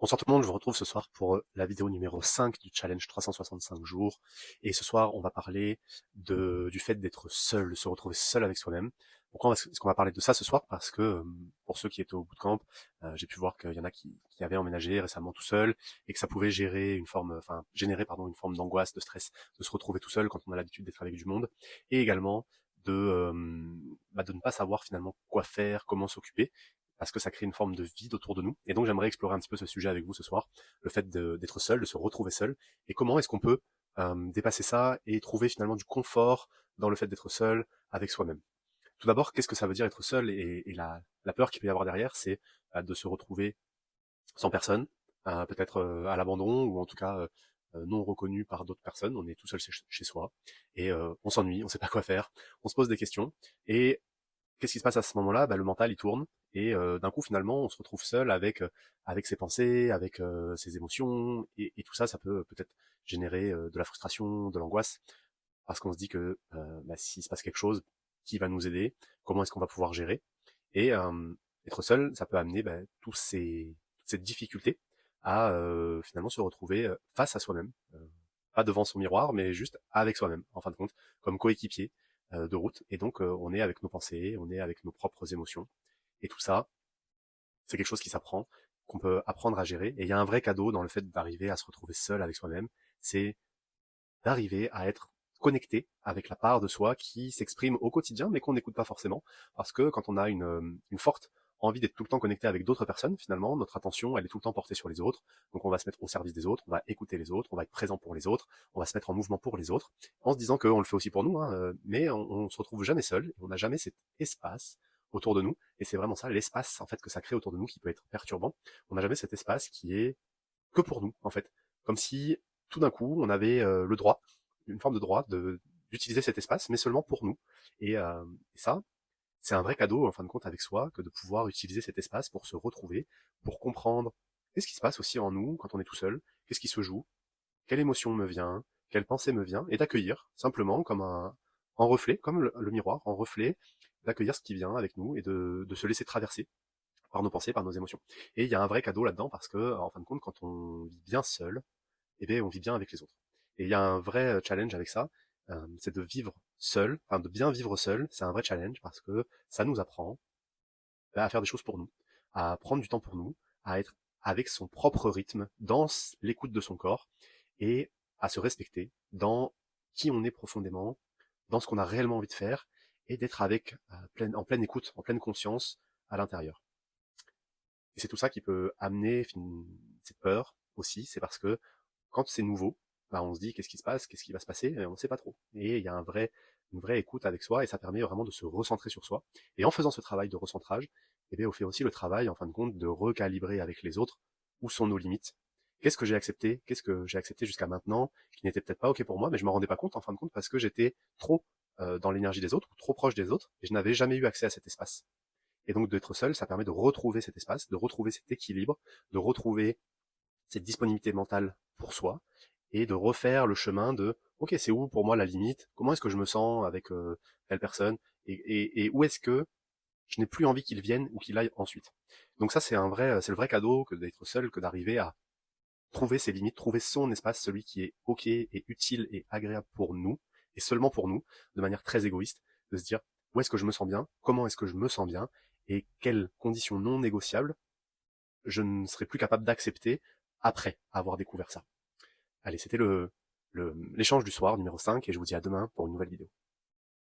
Bonsoir tout le monde, je vous retrouve ce soir pour la vidéo numéro 5 du challenge 365 jours. Et ce soir, on va parler du fait d'être seul, de se retrouver seul avec soi-même. Pourquoi est-ce qu'on va parler de ça ce soir? Parce que pour ceux qui étaient au bootcamp, j'ai pu voir qu'il y en a qui avaient emménagé récemment tout seul et que ça pouvait générer une forme d'angoisse, de stress, de se retrouver tout seul quand on a l'habitude d'être avec du monde. Et également de ne pas savoir finalement quoi faire, comment s'occuper, parce que ça crée une forme de vide autour de nous. Et donc j'aimerais explorer un petit peu ce sujet avec vous ce soir, le fait d'être seul, de se retrouver seul, et comment est-ce qu'on peut dépasser ça et trouver finalement du confort dans le fait d'être seul avec soi-même. Tout d'abord, qu'est-ce que ça veut dire être seul, et la peur qu'il peut y avoir derrière, c'est de se retrouver sans personne, peut-être à l'abandon, ou en tout cas non reconnu par d'autres personnes. On est tout seul chez soi, et on s'ennuie, on sait pas quoi faire, on se pose des questions, et qu'est-ce qui se passe à ce moment-là? Le mental il tourne, et d'un coup finalement on se retrouve seul avec ses pensées, avec ses émotions, et tout ça, ça peut peut-être générer de la frustration, de l'angoisse, parce qu'on se dit que s'il se passe quelque chose, qui va nous aider? Comment est-ce qu'on va pouvoir gérer? Et être seul, ça peut amener toutes ces difficultés à finalement se retrouver face à soi-même, pas devant son miroir, mais juste avec soi-même, en fin de compte, comme coéquipier de route. Et donc on est avec nos pensées, on est avec nos propres émotions, et tout ça, c'est quelque chose qui s'apprend, qu'on peut apprendre à gérer. Et il y a un vrai cadeau dans le fait d'arriver à se retrouver seul avec soi-même, c'est d'arriver à être connecté avec la part de soi qui s'exprime au quotidien, mais qu'on n'écoute pas forcément, parce que quand on a une forte envie d'être tout le temps connecté avec d'autres personnes, finalement, notre attention, elle est tout le temps portée sur les autres, donc on va se mettre au service des autres, on va écouter les autres, on va être présent pour les autres, on va se mettre en mouvement pour les autres, en se disant qu'on le fait aussi pour nous, hein, mais on se retrouve jamais seul, on n'a jamais cet espace autour de nous, et c'est vraiment ça, l'espace, en fait, que ça crée autour de nous qui peut être perturbant. On n'a jamais cet espace qui est que pour nous, en fait. Comme si, tout d'un coup, on avait le droit, une forme de droit d'utiliser cet espace, mais seulement pour nous. Et ça, c'est un vrai cadeau, en fin de compte, avec soi, que de pouvoir utiliser cet espace pour se retrouver, pour comprendre qu'est-ce qui se passe aussi en nous quand on est tout seul, qu'est-ce qui se joue, quelle émotion me vient, quelle pensée me vient, et d'accueillir, simplement, comme en reflet, comme le miroir, en reflet, d'accueillir ce qui vient avec nous et de se laisser traverser par nos pensées, par nos émotions. Et il y a un vrai cadeau là-dedans, parce que, en fin de compte, quand on vit bien seul, eh bien, on vit bien avec les autres. Et il y a un vrai challenge avec ça, c'est de vivre seul, enfin de bien vivre seul, c'est un vrai challenge, parce que ça nous apprend à faire des choses pour nous, à prendre du temps pour nous, à être avec son propre rythme, dans l'écoute de son corps, et à se respecter dans qui on est profondément, dans ce qu'on a réellement envie de faire, et d'être avec en pleine écoute, en pleine conscience à l'intérieur. Et c'est tout ça qui peut amener cette peur aussi, c'est parce que quand c'est nouveau, on se dit qu'est-ce qui se passe, qu'est-ce qui va se passer, et on ne sait pas trop. Et il y a une vraie écoute avec soi, et ça permet vraiment de se recentrer sur soi. Et en faisant ce travail de recentrage, eh bien, on fait aussi le travail, en fin de compte, de recalibrer avec les autres où sont nos limites. Qu'est-ce que j'ai accepté jusqu'à maintenant, qui n'était peut-être pas ok pour moi, mais je m'en rendais pas compte en fin de compte parce que j'étais trop dans l'énergie des autres, ou trop proche des autres, et je n'avais jamais eu accès à cet espace. Et donc d'être seul, ça permet de retrouver cet espace, de retrouver cet équilibre, de retrouver cette disponibilité mentale pour soi, et de refaire le chemin de ok, c'est où pour moi la limite, comment est-ce que je me sens avec telle personne, et où est-ce que je n'ai plus envie qu'il vienne ou qu'il aille ensuite. Donc ça, c'est le vrai cadeau que d'être seul, que d'arriver à trouver ses limites, trouver son espace, celui qui est ok et utile et agréable pour nous, et seulement pour nous, de manière très égoïste, de se dire où est-ce que je me sens bien, comment est-ce que je me sens bien, et quelles conditions non négociables je ne serai plus capable d'accepter après avoir découvert ça. Allez, c'était l'échange du soir numéro 5, et je vous dis à demain pour une nouvelle vidéo.